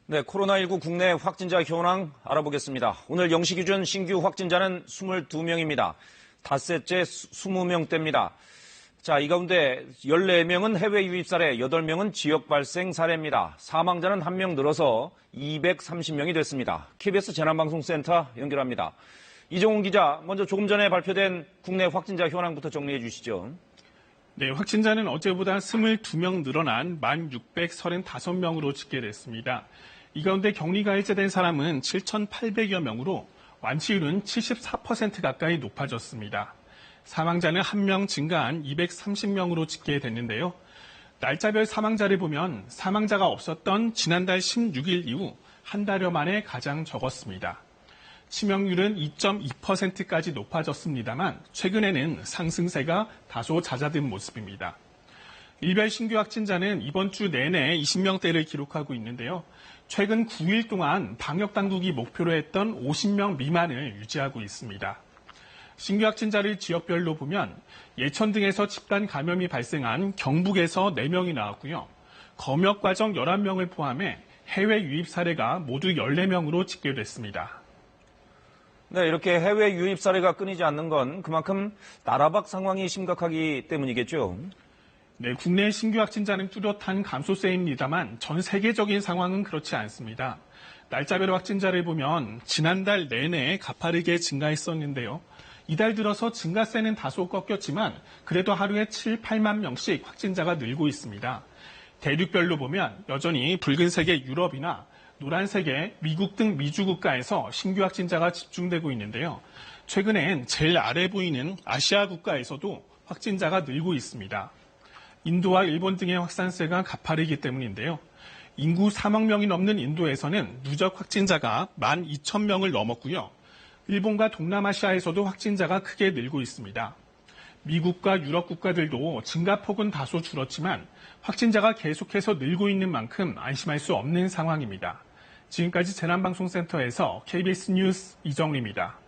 네, 코로나19 국내 확진자 현황 알아보겠습니다. 오늘 0시 기준 신규 확진자는 22명입니다. 닷새째 20명대입니다. 자, 이 가운데 14명은 해외 유입 사례, 8명은 지역 발생 사례입니다. 사망자는 1명 늘어서 230명이 됐습니다. KBS 재난방송센터 연결합니다. 이종훈 기자, 먼저 조금 전에 발표된 국내 확진자 현황부터 정리해 주시죠. 네, 확진자는 어제보다 22명 늘어난 1,635명으로 집계됐습니다. 이 가운데 격리가 해제된 사람은 7,800여 명으로 완치율은 74% 가까이 높아졌습니다. 사망자는 1명 증가한 230명으로 집계됐는데요. 날짜별 사망자를 보면 사망자가 없었던 지난달 16일 이후 한 달여 만에 가장 적었습니다. 치명률은 2.2%까지 높아졌습니다만 최근에는 상승세가 다소 잦아든 모습입니다. 일별 신규 확진자는 이번 주 내내 20명대를 기록하고 있는데요. 최근 9일 동안 방역당국이 목표로 했던 50명 미만을 유지하고 있습니다. 신규 확진자를 지역별로 보면 예천 등에서 집단 감염이 발생한 경북에서 4명이 나왔고요. 검역 과정 11명을 포함해 해외 유입 사례가 모두 14명으로 집계됐습니다. 네, 이렇게 해외 유입 사례가 끊이지 않는 건 그만큼 나라 밖 상황이 심각하기 때문이겠죠. 네, 국내 신규 확진자는 뚜렷한 감소세입니다만 전 세계적인 상황은 그렇지 않습니다. 날짜별 확진자를 보면 지난달 내내 가파르게 증가했었는데요. 이달 들어서 증가세는 다소 꺾였지만 그래도 하루에 7, 8만 명씩 확진자가 늘고 있습니다. 대륙별로 보면 여전히 붉은색의 유럽이나 노란색의 미국 등 미주 국가에서 신규 확진자가 집중되고 있는데요. 최근엔 제일 아래 보이는 아시아 국가에서도 확진자가 늘고 있습니다. 인도와 일본 등의 확산세가 가파르기 때문인데요. 인구 3억 명이 넘는 인도에서는 누적 확진자가 12,000명을 넘었고요. 일본과 동남아시아에서도 확진자가 크게 늘고 있습니다. 미국과 유럽 국가들도 증가폭은 다소 줄었지만 확진자가 계속해서 늘고 있는 만큼 안심할 수 없는 상황입니다. 지금까지 재난방송센터에서 KBS 뉴스 이정리입니다.